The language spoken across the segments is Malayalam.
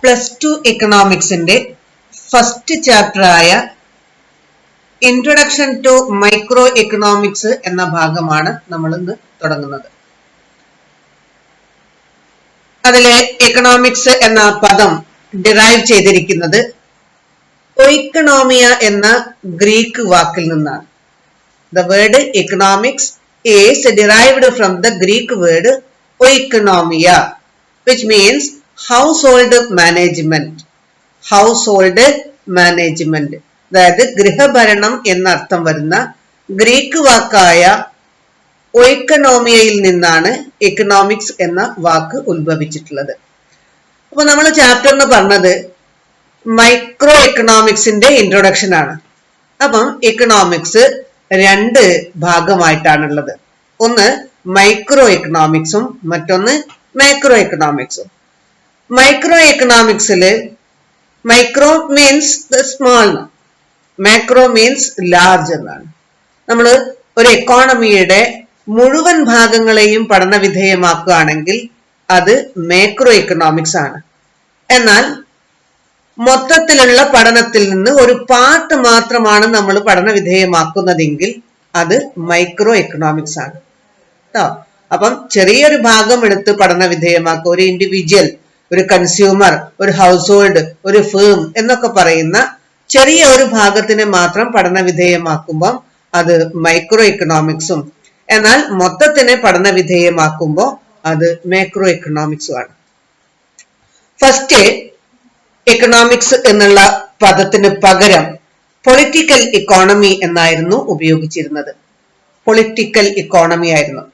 +2 എക്കണോമിക്സിന്റെ ഫസ്റ്റ് ചാപ്റ്റർ ആയ ഇൻട്രൊഡക്ഷൻ ടു മൈക്രോ എക്കണോമിക്സ് എന്ന ഭാഗമാണ് നമ്മൾ ഇന്ന് തുടങ്ങുന്നത്. അതിലെ എക്കണോമിക്സ് എന്ന പദം ഡിറൈവ് ചെയ്തിരിക്കുന്നത് ഒയിക്കണോമിയ എന്ന ഗ്രീക്ക് വാക്കിൽ നിന്നാണ്. The word economics is derived from the Greek word oikonomia, which means household management. Household management. അതായത് ഗൃഹഭരണം എന്നർത്ഥം വരുന്ന ഗ്രീക്ക് വാക്കായ ഒയിക്കണോമിയയിൽ നിന്നാണ് എക്കണോമിക്സ് എന്ന വാക്ക് ഉത്ഭവിച്ചിട്ടുള്ളത്. അപ്പൊ നമ്മൾ ചാപ്റ്ററിന് പറഞ്ഞത് മൈക്രോ എക്കണോമിക്സിന്റെ ഇൻട്രൊഡക്ഷൻ ആണ്. അപ്പം എക്കണോമിക്സ് രണ്ട് ഭാഗമായിട്ടാണുള്ളത്. ഒന്ന് മൈക്രോ എക്കണോമിക്സും മറ്റൊന്ന് മാക്രോ എക്കണോമിക്സും. മൈക്രോ എക്കണോമിക്സില് micro means small, macro means large എന്നാണ്. നമ്മൾ ഒരു എക്കോണമിയുടെ മുഴുവൻ ഭാഗങ്ങളെയും പഠന വിധേയമാക്കുകയാണെങ്കിൽ അത് മാക്രോ എക്കണോമിക്സ് ആണ്. എന്നാൽ മൊത്തത്തിലുള്ള പഠനത്തിൽ നിന്ന് ഒരു പാർട്ട് മാത്രമാണ് നമ്മൾ പഠന വിധേയമാക്കുന്നതെങ്കിൽ അത് മൈക്രോ എക്കണോമിക്സ് ആണ് കേട്ടോ. അപ്പം ചെറിയൊരു ഭാഗം എടുത്ത് പഠന വിധേയമാക്കുക, ഒരു ഇൻഡിവിജ്വൽ, ഒരു കൺസ്യൂമർ, ഒരു ഹൗസ് ഹോൾഡ്, ഒരു ഫേം എന്നൊക്കെ പറയുന്ന ചെറിയ ഒരു ഭാഗത്തിനെ മാത്രം പഠന വിധേയമാക്കുമ്പോൾ അത് മൈക്രോ എക്കണോമിക്സും, എന്നാൽ മൊത്തത്തിനെ പഠന വിധേയമാക്കുമ്പോൾ അത് മാക്രോ എക്കണോമിക്സും ആണ്. ഫസ്റ്റ് എക്കണോമിക്സ് എന്നുള്ള പദത്തിന് പകരം പൊളിറ്റിക്കൽ ഇക്കോണമി എന്നായിരുന്നു ഉപയോഗിച്ചിരുന്നത്. പൊളിറ്റിക്കൽ ഇക്കോണമി ആയിരുന്നു.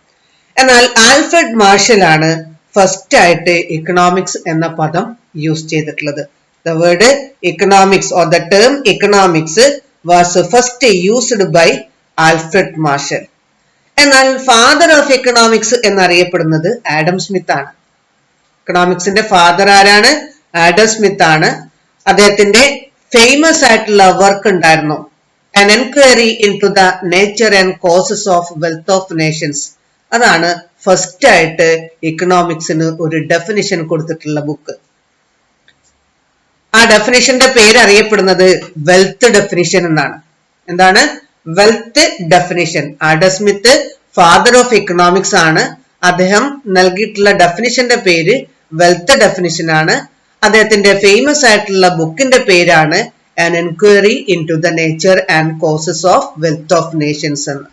എന്നാൽ ആൽഫ്രഡ് മാർഷൽ ആണ് ഫസ്റ്റ് ആയിട്ട് എക്കണോമിക്സ് എന്ന പദം യൂസ് ചെയ്തിട്ടുള്ളത്. The word economics or the term economics was first used by Alfred Marshall. എന്നാൽ ഫാദർ ഓഫ് എക്കണോമിക്സ് എന്നറിയപ്പെടുന്നത് ആഡം സ്മിത്ത് ആണ്. എക്കണോമിക്സിന്റെ ഫാദർ ആരാണ്? ആഡം സ്മിത്ത് ആണ്. അദ്ദേഹത്തിന്റെ ഫേമസ് ആയിട്ടുള്ള വർക്ക് ഉണ്ടായിരുന്നു An Enquiry into the Nature and Causes of Wealth of Nations. അതാണ് ഫസ്റ്റ് ആയിട്ട് എക്കണോമിക്സിന് ഒരു ഡെഫിനിഷൻ കൊടുത്തിട്ടുള്ള ബുക്ക്. ആ ഡെഫിനിഷന്റെ പേര് അറിയപ്പെടുന്നത് വെൽത്ത് ഡെഫിനിഷൻ എന്നാണ്. എന്താണ്? Wealth definition. Adam Smith father of economics ആണ്. അദ്ദേഹം നൽകിയിട്ടുള്ള ഡെഫിനിഷന്റെ പേര് വെൽത്ത് ഡെഫിനിഷൻ ആണ്. അദ്ദേഹത്തിന്റെ ഫേമസ് ആയിട്ടുള്ള ബുക്കിന്റെ പേരാണ് An Enquiry into the Nature and Causes of Wealth of Nations എന്ന്.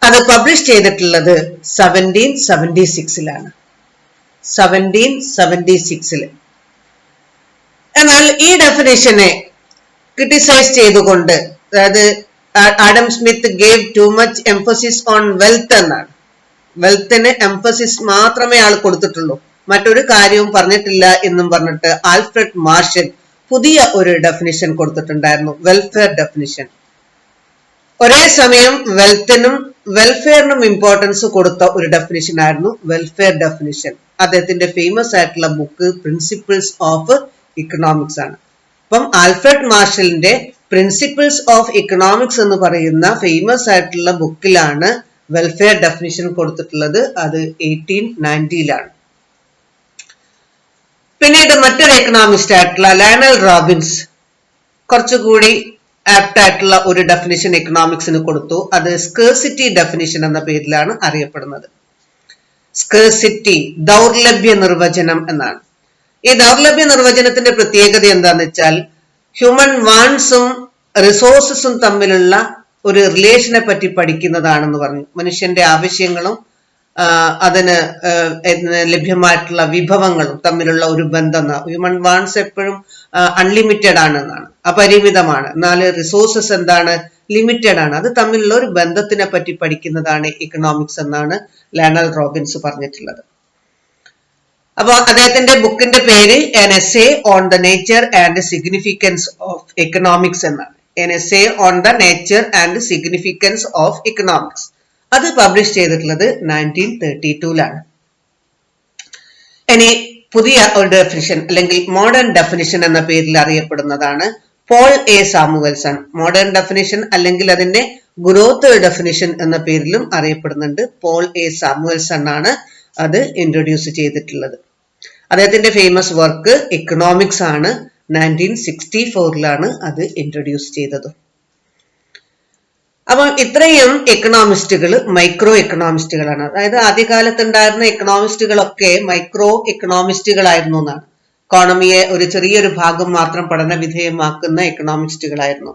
അത് പബ്ലിഷ് ചെയ്തിട്ടുള്ളത് 1776 1776. എന്നാൽ ഈ ഡെഫിനിഷനെ ക്രിട്ടിസൈസ് ചെയ്തുകൊണ്ട്, അതായത് Adam Smith gave too much emphasis on wealth എന്നാണ്. വെൽത്തിന് എംഫസിസ് മാത്രമേ ആൾ കൊടുത്തിട്ടുള്ളൂ, മറ്റൊരു കാര്യവും പറഞ്ഞിട്ടില്ല എന്നും പറഞ്ഞിട്ട് ആൽഫ്രഡ് മാർഷൽ പുതിയ ഒരു ഡെഫിനിഷൻ കൊടുത്തിട്ടുണ്ടായിരുന്നു, വെൽഫെയർ ഡെഫിനിഷൻ. ഒരേ സമയം വെൽത്തിനും വെൽഫെയറിനും ഇമ്പോർട്ടൻസ് കൊടുത്ത ഒരു ഡെഫിനിഷൻ ആയിരുന്നു വെൽഫെയർ ഡെഫിനിഷൻ. അദ്ദേഹത്തിന്റെ ഫേമസ് ആയിട്ടുള്ള ബുക്ക് പ്രിൻസിപ്പിൾസ് ഓഫ് ഇക്കണോമിക്സ് ആണ്. അപ്പം ആൽഫ്രഡ് മാർഷലിന്റെ പ്രിൻസിപ്പിൾസ് ഓഫ് ഇക്കണോമിക്സ് എന്ന് പറയുന്ന ഫേമസ് ആയിട്ടുള്ള ബുക്കിലാണ് വെൽഫെയർ ഡെഫിനിഷൻ കൊടുത്തിട്ടുള്ളത്. അത് 1890 പിന്നീട് മറ്റൊരു എക്കണോമിസ്റ്റ് ആയിട്ടുള്ള ലയണൽ റോബിൻസ് കുറച്ചുകൂടി ആപ്റ്റ് ആയിട്ടുള്ള ഒരു ഡെഫിനിഷൻ എക്കണോമിക്സിന് കൊടുത്തു. അത് സ്കേഴ്സിറ്റി ഡെഫിനിഷൻ എന്ന പേരിലാണ് അറിയപ്പെടുന്നത്. സ്കേഴ്സിറ്റി, ദൗർലഭ്യ നിർവചനം എന്നാണ്. ഈ ദൗർലഭ്യ നിർവചനത്തിന്റെ പ്രത്യേകത എന്താന്ന് വെച്ചാൽ ഹ്യൂമൻ വാണ്ട്സും റിസോഴ്സസും തമ്മിലുള്ള ഒരു റിലേഷനെ പറ്റി പഠിക്കുന്നതാണെന്ന് പറഞ്ഞു. മനുഷ്യന്റെ ആവശ്യങ്ങളും അതിന് ലഭ്യമായിട്ടുള്ള വിഭവങ്ങളും തമ്മിലുള്ള ഒരു ബന്ധം. ഹ്യൂമൻ വാണ്ട്സ് എപ്പോഴും അൺലിമിറ്റഡ് ആണെന്നാണ്, അപരിമിതമാണ്. എന്നാൽ റിസോഴ്സസ് എന്താണ്? ലിമിറ്റഡ് ആണ്. അത് തമ്മിലുള്ള ഒരു ബന്ധത്തിനെ പറ്റി പഠിക്കുന്നതാണ് എക്കണോമിക്സ് എന്നാണ് ലയണൽ റോബിൻസ് പറഞ്ഞിട്ടുള്ളത്. അപ്പൊ അദ്ദേഹത്തിന്റെ ബുക്കിന്റെ പേര് An Essay on the Nature and Significance of Economics എന്നാണ്. An Essay on the Nature and Significance of Economics. അത് പബ്ലിഷ് ചെയ്തിട്ടുള്ളത് 1932 ഇനി പുതിയ ഒരു ഡെഫിനിഷൻ അല്ലെങ്കിൽ മോഡേൺ ഡെഫിനിഷൻ എന്ന പേരിൽ അറിയപ്പെടുന്നതാണ് Paul A Samuelson. Modern definition അല്ലെങ്കിൽ അതിന്റെ ഗ്രോത്ത് ഡെഫിനിഷൻ എന്ന പേരിലും അറിയപ്പെടുന്നുണ്ട്. പോൾ എ സാമുവൽസൺ ആണ് അത് ഇൻട്രൊഡ്യൂസ് ചെയ്തിട്ടുള്ളത്. അദ്ദേഹത്തിന്റെ ഫേമസ് വർക്ക് എക്കണോമിക്സ് ആണ്. 1964 അത് ഇൻട്രൊഡ്യൂസ് ചെയ്തത്. അപ്പം ഇത്രയും എക്കണോമിസ്റ്റുകൾ മൈക്രോ എക്കണോമിസ്റ്റുകളാണ്. അതായത് ആദ്യകാലത്ത് ഉണ്ടായിരുന്ന എക്കണോമിസ്റ്റുകളൊക്കെ മൈക്രോ എക്കണോമിസ്റ്റുകളായിരുന്നു എന്നാണ്. ഇക്കോണമിയെ ഒരു ചെറിയൊരു ഭാഗം മാത്രം പഠന വിധേയമാക്കുന്ന എക്കണോമിസ്റ്റുകളായിരുന്നു.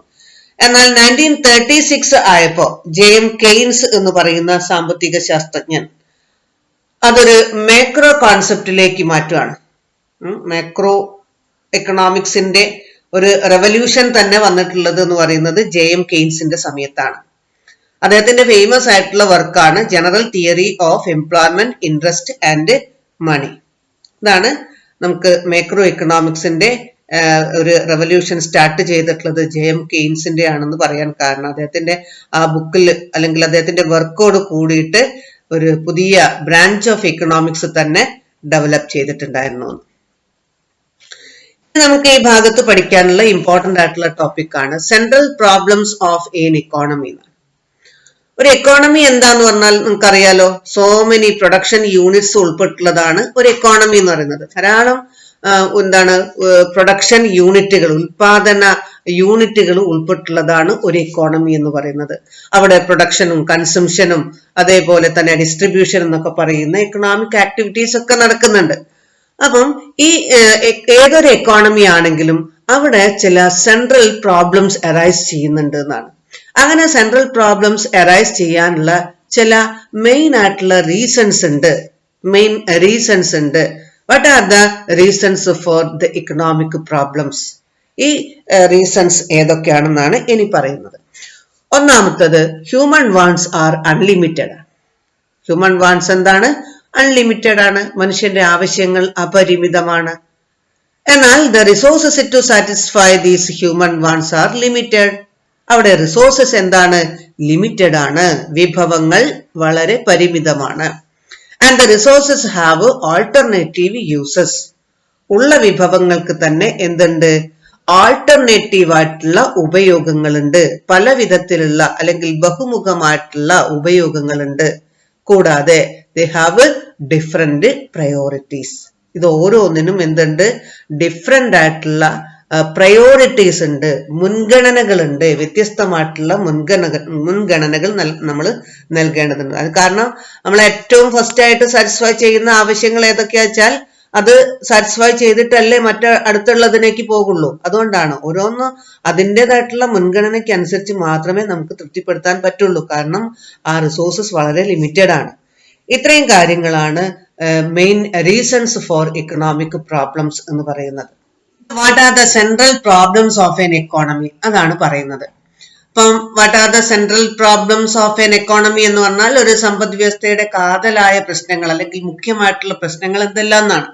എന്നാൽ 1936 ആയപ്പോ ജെയിം കെയ്ൻസ് എന്ന് പറയുന്ന സാമ്പത്തിക ശാസ്ത്രജ്ഞൻ അതൊരു മാക്രോ കോൺസെപ്റ്റിലേക്ക് മാറ്റുകയാണ്. മാക്രോ എക്കണോമിക്സിന്റെ ഒരു റെവല്യൂഷൻ തന്നെ വന്നിട്ടുള്ളത് എന്ന് പറയുന്നത് ജെയിം കെയ്ൻസിന്റെ സമയത്താണ്. അദ്ദേഹത്തിന്റെ ഫേമസ് ആയിട്ടുള്ള വർക്കാണ് general theory of employment, interest and money. ഇതാണ് നമുക്ക് മാക്രോ എക്കണോമിക്സിന്റെ ഒരു റെവല്യൂഷൻ സ്റ്റാർട്ട് ചെയ്തിട്ടുള്ളത് ജെയിം കെയ്ൻസിന്റെ ആണെന്ന് പറയാൻ കാരണം അദ്ദേഹത്തിന്റെ ആ ബുക്കിൽ അല്ലെങ്കിൽ അദ്ദേഹത്തിന്റെ വർക്കോട് കൂടിയിട്ട് ഒരു പുതിയ ബ്രാഞ്ച് ഓഫ് എക്കണോമിക്സ് തന്നെ ഡെവലപ്പ് ചെയ്തിട്ടുണ്ടായിരുന്നു. നമുക്ക് ഈ ഭാഗത്ത് പഠിക്കാനുള്ള ഇമ്പോർട്ടന്റ് ആയിട്ടുള്ള ടോപ്പിക് ആണ് central problems of N economy. ഒരു എക്കോണമി എന്താന്ന് പറഞ്ഞാൽ നമുക്കറിയാലോ, സോ മെനി പ്രൊഡക്ഷൻ യൂണിറ്റ്സ് ഉൾപ്പെട്ടുള്ളതാണ് ഒരു എക്കോണമി എന്ന് പറയുന്നത്. ധാരാളം പ്രൊഡക്ഷൻ യൂണിറ്റുകൾ, ഉൽപാദന യൂണിറ്റുകൾ ഉൾപ്പെട്ടുള്ളതാണ് ഒരു എക്കോണമി എന്ന് പറയുന്നത്. അവിടെ പ്രൊഡക്ഷനും കൺസംഷനും അതേപോലെ തന്നെ ഡിസ്ട്രിബ്യൂഷൻ എന്നൊക്കെ പറയുന്ന എക്കണോമിക് ആക്ടിവിറ്റീസ് ഒക്കെ നടക്കുന്നുണ്ട്. അപ്പം ഈ ഏതൊരു എക്കോണമി ആണെങ്കിലും അവിടെ ചില സെൻട്രൽ പ്രോബ്ലംസ് അറൈസ് ചെയ്യുന്നുണ്ട് എന്നാണ്. അങ്ങനെ സെൻട്രൽ പ്രോബ്ലംസ് അറൈസ് ചെയ്യാനുള്ള ചില മെയിൻ ആയിട്ടുള്ള റീസൺസ് ഉണ്ട്. What are the reasons for the economic problems? ഈ റീസൺസ് ഏതൊക്കെയാണെന്നാണ് ഇനി പറയുന്നത്. ഒന്നാമത്തത്, human wants are unlimited. Human wants എന്താണ്? അൺലിമിറ്റഡ് ആണ്. മനുഷ്യന്റെ ആവശ്യങ്ങൾ അപരിമിതമാണ്. എന്നാൽ the resources to satisfy these human wants are limited. അവിടെ റിസോഴ്സസ് എന്താണ്? ലിമിറ്റഡ് ആണ്. വിഭവങ്ങൾ വളരെ പരിമിതമാണ്. And the resources have alternative uses. ഉള്ള വിഭവങ്ങൾക്ക് തന്നെ എന്തുണ്ട്? ആൾട്ടർനേറ്റീവ് ആയിട്ടുള്ള ഉപയോഗങ്ങളുണ്ട്. പല വിധത്തിലുള്ള അല്ലെങ്കിൽ ബഹുമുഖമായിട്ടുള്ള ഉപയോഗങ്ങളുണ്ട്. കൂടാതെ they have different priorities. ഇത് ഓരോന്നിനും എന്തുണ്ട്? ഡിഫറെന്റ് ആയിട്ടുള്ള പ്രയോറിറ്റീസ് ഉണ്ട്, മുൻഗണനകളുണ്ട്. വ്യത്യസ്തമായിട്ടുള്ള മുൻഗണനകൾ നമ്മൾ നൽകേണ്ടതുണ്ട്. അത് കാരണം നമ്മൾ ഏറ്റവും ഫസ്റ്റ് ആയിട്ട് സാറ്റിസ്ഫൈ ചെയ്യുന്ന ആവശ്യങ്ങൾ ഏതൊക്കെയാ വെച്ചാൽ അത് സാറ്റിസ്ഫൈ ചെയ്തിട്ടല്ലേ അടുത്തുള്ളതിലേക്ക് പോകുള്ളൂ. അതുകൊണ്ടാണ് ഓരോന്നും അതിൻ്റെതായിട്ടുള്ള മുൻഗണനയ്ക്ക് അനുസരിച്ച് മാത്രമേ നമുക്ക് തൃപ്തിപ്പെടുത്താൻ പറ്റുള്ളൂ. കാരണം ആ റിസോഴ്സസ് വളരെ ലിമിറ്റഡ് ആണ്. ഇത്രയും കാര്യങ്ങളാണ് main reasons for economic problems എന്ന് പറയുന്നത്. What are the central problems of N economy? അതാണ് പറയുന്നത്. അപ്പം what are the central problems of N economy എന്ന് പറഞ്ഞാൽ ഒരു സമ്പദ് വ്യവസ്ഥയുടെ കാതലായ പ്രശ്നങ്ങൾ അല്ലെങ്കിൽ മുഖ്യമായിട്ടുള്ള പ്രശ്നങ്ങൾ എന്തെല്ലാം എന്നാണ്.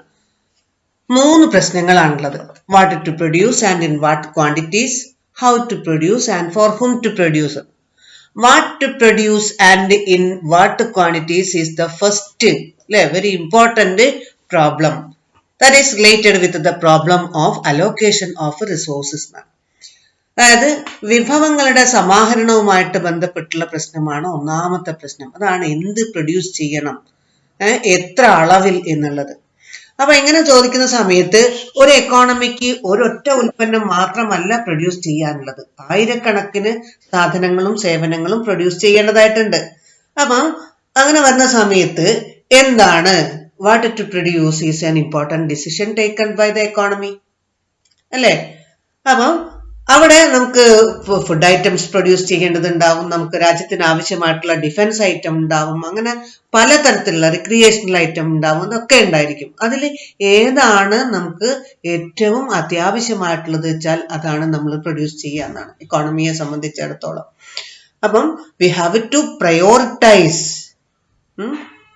3 പ്രശ്നങ്ങളാണുള്ളത്. What to produce and in what quantities, how to produce and for whom to produce. What to produce and in what quantities is the first very important problem that is related with the problem of allocation of resources. അതായത് വിഭവങ്ങളുടെ സമാഹരണവുമായിട്ട് ബന്ധപ്പെട്ടുള്ള പ്രശ്നമാണ് ഒന്നാമത്തെ പ്രശ്നം. അതാണ് എന്ത് പ്രൊഡ്യൂസ് ചെയ്യണം, എത്ര അളവിൽ എന്നുള്ളത്. അപ്പൊ ഇങ്ങനെ ചോദിക്കുന്ന സമയത്ത് ഒരു എക്കോണമിക്ക് ഒരൊറ്റ ഉൽപ്പന്നം മാത്രമല്ല പ്രൊഡ്യൂസ് ചെയ്യാനുള്ളത്. ആയിരക്കണക്കിന് സാധനങ്ങളും സേവനങ്ങളും പ്രൊഡ്യൂസ് ചെയ്യേണ്ടതായിട്ടുണ്ട്. അപ്പൊ അങ്ങനെ വരുന്ന സമയത്ത് എന്താണ് what to produce is an important decision taken by the economy അല്ലേ? അപ്പം അവിടെ നമുക്ക് ഫുഡ് ഐറ്റംസ് പ്രൊഡ്യൂസ് ചെയ്യേണ്ടതുണ്ടാവും, നമുക്ക് രാജ്യത്തിന് ആവശ്യമായിട്ടുള്ള ഡിഫൻസ് ഐറ്റം ഉണ്ടാവും, അങ്ങനെ പലതരത്തിലുള്ള റിക്രിയേഷണൽ ഐറ്റം ഉണ്ടാവും, ഇതൊക്കെ ഉണ്ടായിരിക്കും. അതിൽ ഏതാണ് നമുക്ക് ഏറ്റവും അത്യാവശ്യമായിട്ടുള്ളത് വെച്ചാൽ അതാണ് നമ്മൾ പ്രൊഡ്യൂസ് ചെയ്യുക എന്നാണ് ഇക്കോണമിയെ സംബന്ധിച്ചിടത്തോളം. അപ്പം we have to prioritise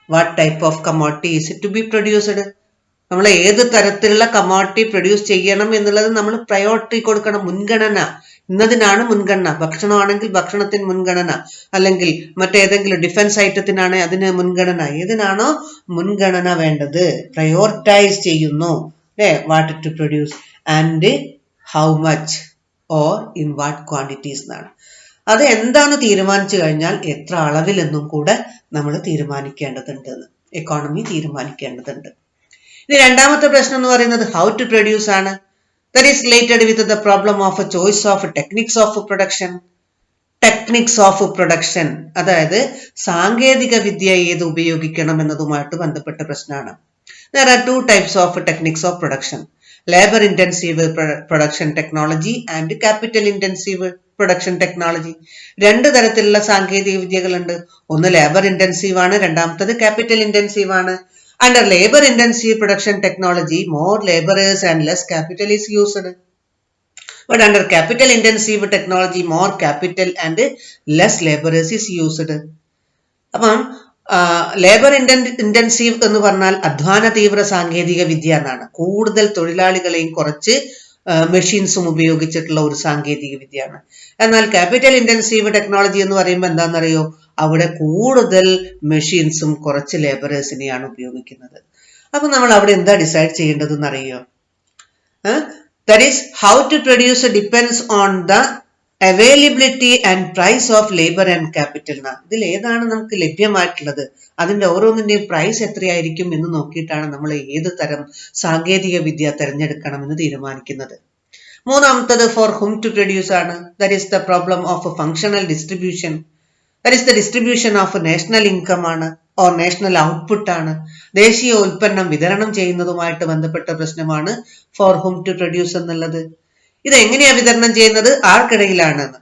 what type of commodity is to be produced. നമ്മൾ ഏത് തരത്തിലുള്ള കമ്മോഡിറ്റി പ്രൊഡ്യൂസ് ചെയ്യണം എന്നുള്ളത് നമ്മൾ പ്രയോറിറ്റി കൊടുക്കണം, മുൻഗണന. ഇന്നതിനാണ് മുൻഗണന. ഭക്ഷണമാണെങ്കിൽ ഭക്ഷണത്തിന് മുൻഗണന, അല്ലെങ്കിൽ മറ്റേതെങ്കിലും ഡിഫൻസ് ഐറ്റത്തിനാണ് അതിന് മുൻഗണന. ഏതിനാണോ മുൻഗണന വേണ്ടത് പ്രയോറിറ്റൈസ് ചെയ്യുന്നു. What to produce and how much or in what quantities എന്നാണ്. അത് എന്താണ് തീരുമാനിച്ചു കഴിഞ്ഞാൽ എത്ര അളവിലെന്നും കൂടെ നമ്മൾ തീരുമാനിക്കേണ്ടതുണ്ട്, എക്കോണമി തീരുമാനിക്കേണ്ടതുണ്ട്. ഇനി രണ്ടാമത്തെ പ്രശ്നം എന്ന് പറയുന്നത് ഹൗ ടു പ്രൊഡ്യൂസ് ആണ്. That is related with the problem of choice of techniques of production. Techniques of production, അതായത് സാങ്കേതിക വിദ്യ ഏത് ഉപയോഗിക്കണം എന്നതുമായിട്ട് ബന്ധപ്പെട്ട പ്രശ്നമാണ്. There are two types of techniques of production: labor intensive production technology and capital intensive production technology. രണ്ട് തരത്തിലുള്ള സാങ്കേതിക വിദ്യകളുണ്ട്. ഒന്ന് ലേബർ ഇന്റൻസീവ് ആണ്, രണ്ടാമത്തത് ക്യാപിറ്റൽ ഇന്റൻസീവ് ആണ്. Under labor intensive production technology, more laborers and less capital is used. But under capital intensive technology, more capital and less laborers is used. അപ്പം ലേബർ ഇന്റൻസീവ് എന്ന് പറഞ്ഞാൽ അധ്വാന തീവ്ര സാങ്കേതിക വിദ്യ എന്നാണ്. കൂടുതൽ തൊഴിലാളികളെയും കുറച്ച് മെഷീൻസും ഉപയോഗിച്ചിട്ടുള്ള ഒരു സാങ്കേതിക വിദ്യയാണ്. എന്നാൽ ക്യാപിറ്റൽ ഇന്റൻസീവ് ടെക്നോളജി എന്ന് പറയുമ്പോൾ എന്താണെന്നറിയോ, അവിടെ കൂടുതൽ മെഷീൻസും കുറച്ച് ലേബറേഴ്സിനെയാണ് ഉപയോഗിക്കുന്നത്. അപ്പൊ നമ്മൾ അവിടെ എന്താ ഡിസൈഡ് ചെയ്യേണ്ടതെന്ന് അറിയോ? That is, how to produce depends on the availability and price of labour and capital. ഇതിൽ ഏതാണ് നമുക്ക് ലഭ്യമായിട്ടുള്ളത്, അതിന്റെ ഓരോന്നിന്റെയും പ്രൈസ് എത്രയായിരിക്കും എന്ന് നോക്കിയിട്ടാണ് നമ്മൾ ഏത് തരം സാങ്കേതിക വിദ്യ തിരഞ്ഞെടുക്കണം എന്ന് തീരുമാനിക്കുന്നത്. മൂന്നാമത്തത് ഫോർ ഹും ടു പ്രൊഡ്യൂസ് ആണ്. That is the problem of functional distribution. That is the distribution of national income ആണ്, ഓർ നാഷണൽ ഔട്ട്പുട്ട് ആണ്. ദേശീയ ഉൽപ്പന്നം വിതരണം ചെയ്യുന്നതുമായിട്ട് ബന്ധപ്പെട്ട പ്രശ്നമാണ് ഫോർ ഹും ടു പ്രൊഡ്യൂസ് എന്നുള്ളത്. ഇത് എങ്ങനെയാ വിതരണം ചെയ്യുന്നത്, ആർക്കിടയിലാണെന്ന്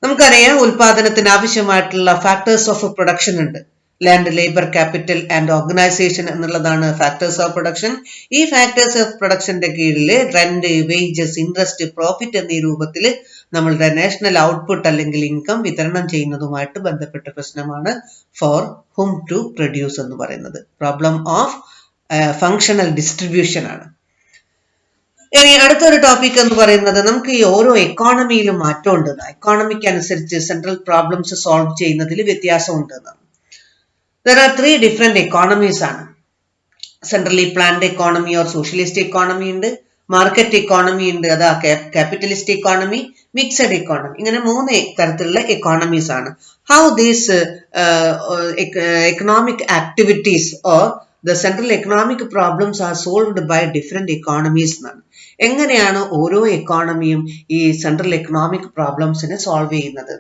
നമുക്കറിയാം. ഉൽപാദനത്തിന് ആവശ്യമായിട്ടുള്ള ഫാക്ടേഴ്സ് ഓഫ് പ്രൊഡക്ഷൻ ഉണ്ട്. Land, labour, capital and organisation എന്നുള്ളതാണ് ഫാക്ടേഴ്സ് ഓഫ് പ്രൊഡക്ഷൻ. ഈ ഫാക്ടേഴ്സ് ഓഫ് പ്രൊഡക്ഷന്റെ കീഴിൽ റെന്റ്, വേജസ്, ഇൻട്രസ്റ്റ്, പ്രോഫിറ്റ് എന്നീ രൂപത്തിൽ നമ്മളുടെ നാഷണൽ ഔട്ട്പുട്ട് അല്ലെങ്കിൽ ഇൻകം വിതരണം ചെയ്യുന്നതുമായിട്ട് ബന്ധപ്പെട്ട പ്രശ്നമാണ് ഫോർ ഹും ടു പ്രൊഡ്യൂസ് എന്ന് പറയുന്നത്. പ്രോബ്ലം ഓഫ് ഫങ്ഷണൽ ഡിസ്ട്രിബ്യൂഷൻ ആണ്. ഇനി അടുത്തൊരു ടോപ്പിക് എന്ന് പറയുന്നത് നമുക്ക് ഈ ഓരോ എക്കോണമിയിലും മാറ്റം ഉണ്ടെന്ന്, എക്കോണമിക്ക് അനുസരിച്ച് സെൻട്രൽ പ്രോബ്ലംസ് സോൾവ് ചെയ്യുന്നതിൽ വ്യത്യാസം ഉണ്ടെന്ന്. There are three different economies ആണ്. Centrally planned economy or socialist economy ഉണ്ട്, മാർക്കറ്റ് എക്കോണമി ഉണ്ട്, അതാ ക്യാപിറ്റലിസ്റ്റ് എക്കോണമി, മിക്സഡ് എക്കോണമി. ഇങ്ങനെ മൂന്ന് തരത്തിലുള്ള എക്കോണമീസ് ആണ്. How these economic activities or the central economic problems are solved by different economies എന്നാണ്. എങ്ങനെയാണ് ഓരോ എക്കോണമിയും ഈ സെൻട്രൽ എക്കണോമിക് പ്രോബ്ലംസിനെ സോൾവ് ചെയ്യുന്നത്?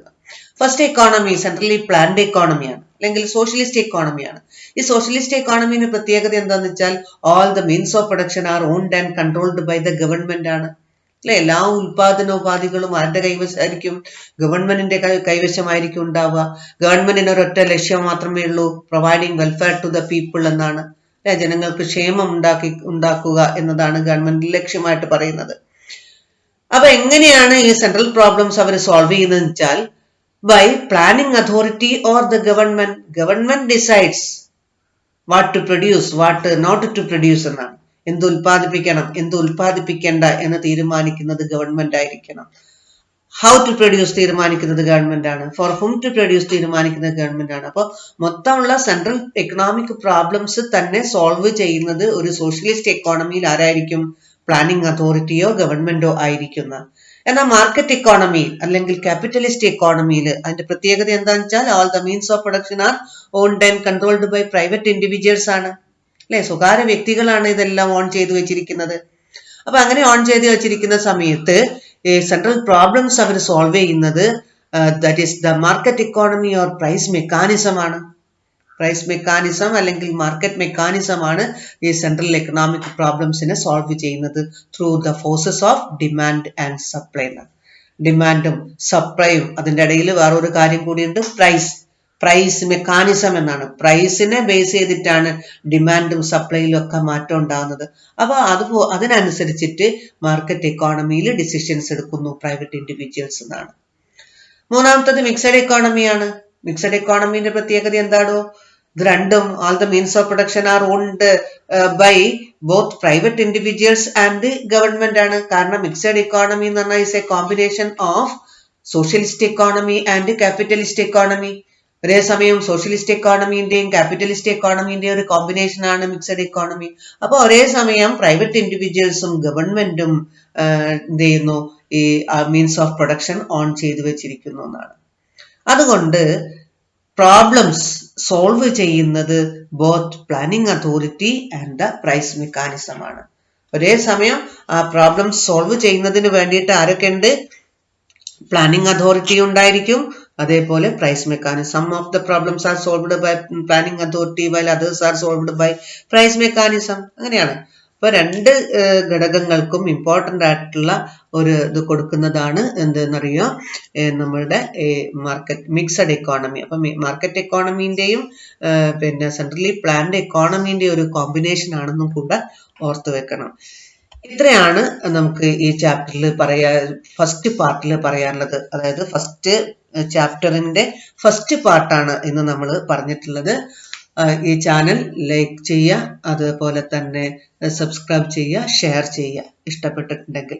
ഫസ്റ്റ് എക്കോണമി സെൻട്രലി പ്ലാൻഡ് എക്കോണമിയാണ്, അല്ലെങ്കിൽ സോഷ്യലിസ്റ്റ് എക്കോണമിയാണ്. ഈ സോഷ്യലിസ്റ്റ് എക്കോണമിന്റെ പ്രത്യേകത എന്താണെന്ന് വെച്ചാൽ all the means of production are owned and controlled by the government ആണ്. അല്ലെ, എല്ലാ ഉൽപാദനോപാധികളും ആരുടെ കൈവശമായിരിക്കും? ഗവൺമെന്റിന്റെ കൈവശമായിരിക്കും ഉണ്ടാവുക. ഗവൺമെന്റിന് ഒരൊറ്റ ലക്ഷ്യം മാത്രമേ ഉള്ളൂ, providing welfare to the people എന്നാണ്. ജനങ്ങൾക്ക് ക്ഷേമം ഉണ്ടാക്കുക എന്നതാണ് ഗവൺമെന്റ് ലക്ഷ്യമായിട്ട് പറയുന്നത്. അപ്പൊ എങ്ങനെയാണ് ഈ സെൻട്രൽ പ്രോബ്ലംസ് അവർ സോൾവ് ചെയ്യുന്നതെന്ന് വെച്ചാൽ by planning authority or the government. Government decides what to produce, what not to produce എന്നാണ്. എന്ത് ഉൽപ്പാദിപ്പിക്കണം, എന്ത് ഉൽപ്പാദിപ്പിക്കേണ്ട എന്ന് തീരുമാനിക്കുന്നത് ഗവൺമെന്റ് ആയിരിക്കണം. ഹൗ ടു പ്രൊഡ്യൂസ് തീരുമാനിക്കുന്നത് ഗവൺമെന്റ് ആണ്. ഫോർ ഹും ടു പ്രൊഡ്യൂസ് തീരുമാനിക്കുന്നത് ഗവൺമെന്റ് ആണ്. അപ്പോൾ മൊത്തമുള്ള സെൻട്രൽ എക്കണോമിക് പ്രോബ്ലംസ് തന്നെ സോൾവ് ചെയ്യുന്നത് ഒരു സോഷ്യലിസ്റ്റ് എക്കോണമിയിൽ ആരായിരിക്കും? പ്ലാനിംഗ് അതോറിറ്റിയോ ഗവൺമെന്റോ ആയിരിക്കുന്ന. എന്നാൽ മാർക്കറ്റ് എക്കോണമി അല്ലെങ്കിൽ ക്യാപിറ്റലിസ്റ്റ് എക്കോണമിയിൽ അതിന്റെ പ്രത്യേകത എന്താണെന്ന് വെച്ചാൽ all the means of production are owned and controlled by private individuals ആണ്. അല്ലെ, സ്വകാര്യ വ്യക്തികളാണ് ഇതെല്ലാം ഓൺ ചെയ്തു വെച്ചിരിക്കുന്നത്. അപ്പൊ അങ്ങനെ ഓൺ ചെയ്ത് വെച്ചിരിക്കുന്ന സമയത്ത് ഈ സെൻട്രൽ പ്രോബ്ലംസ് അവർ സോൾവ് ചെയ്യുന്നത് that is the market economy or price mechanism ആണ്. പ്രൈസ് മെക്കാനിസം അല്ലെങ്കിൽ മാർക്കറ്റ് മെക്കാനിസം ആണ് ഈ സെൻട്രൽ എക്കണോമിക് പ്രോബ്ലംസിനെ സോൾവ് ചെയ്യുന്നത് through the forces of demand and supply. ഡിമാൻഡും സപ്ലൈയും, അതിന്റെ ഇടയിൽ വേറൊരു കാര്യം കൂടിയുണ്ട്, പ്രൈസ് മെക്കാനിസം എന്നാണ്. പ്രൈസിനെ ബേസ് ചെയ്തിട്ടാണ് ഡിമാൻഡും സപ്ലൈയിലും ഒക്കെ മാറ്റം ഉണ്ടാകുന്നത്. അപ്പൊ അതിനനുസരിച്ചിട്ട് മാർക്കറ്റ് എക്കോണമിയിൽ ഡിസിഷൻസ് എടുക്കുന്നു പ്രൈവറ്റ് ഇൻഡിവിജ്വൽസ് എന്നാണ്. മൂന്നാമത്തത് മിക്സഡ് എക്കോണമിയാണ്. മിക്സഡ് എക്കോണമിന്റെ പ്രത്യേകത എന്താണോ? ഇത് രണ്ടും all the means of production are owned by both private individuals and government ആണ്. കാരണം മിക്സഡ് എക്കോണമി എന്ന് പറഞ്ഞാൽ is a combination of socialist economy and capitalist economy. ഒരേ സമയം സോഷ്യലിസ്റ്റ് എക്കോണമിന്റെയും ക്യാപിറ്റലിസ്റ്റ് എക്കോണമിന്റെയും ഒരു കോമ്പിനേഷൻ ആണ് മിക്സഡ് എക്കോണമി. അപ്പൊ ഒരേ സമയം പ്രൈവറ്റ് ഇൻഡിവിജ്വൽസും ഗവൺമെന്റും എന്ത് ചെയ്യുന്നു? ഈ മീൻസ് ഓഫ് പ്രൊഡക്ഷൻ ഓൺ ചെയ്തു വെച്ചിരിക്കുന്നു എന്നാണ്. അതുകൊണ്ട് പ്രോബ്ലംസ് സോൾവ് ചെയ്യുന്നത് both planning authority and the price mechanism ആണ്. ഒരേ സമയം ആ പ്രോബ്ലംസ് സോൾവ് ചെയ്യുന്നതിന് വേണ്ടിയിട്ട് ആരൊക്കെ ഉണ്ട്? പ്ലാനിംഗ് അതോറിറ്റി ഉണ്ടായിരിക്കും, അതേപോലെ price mechanism. Some of the problems are solved by planning authority while others are solved by price mechanism. അങ്ങനെയാണ്. അപ്പൊ രണ്ട് ഘടകങ്ങൾക്കും ഇമ്പോർട്ടന്റ് ആയിട്ടുള്ള ഒരു ഇത് കൊടുക്കുന്നതാണ് എന്തെന്നറിയോ, നമ്മളുടെ മാർക്കറ്റ് മിക്സഡ് എക്കോണമി. അപ്പൊ മാർക്കറ്റ് എക്കോണമിന്റെയും പിന്നെ സെൻട്രലി പ്ലാൻഡ് എക്കോണമിന്റെ ഒരു കോമ്പിനേഷൻ ആണെന്നും കൂടെ ഓർത്തു വെക്കണം. ഇത്രയാണ് നമുക്ക് ഈ ചാപ്റ്ററിൽ ഫസ്റ്റ് പാർട്ടിൽ പറയാനുള്ളത്. അതായത് ഫസ്റ്റ് ചാപ്റ്ററിന്റെ ഫസ്റ്റ് പാർട്ടാണ് ഇന്ന് നമ്മൾ പറഞ്ഞിട്ടുള്ളത്. ഈ ചാനൽ ലൈക്ക് ചെയ്യുക, അതുപോലെ തന്നെ സബ്സ്ക്രൈബ് ചെയ്യുക, ഷെയർ ചെയ്യുക ഇഷ്ടപ്പെട്ടിട്ടുണ്ടെങ്കിൽ.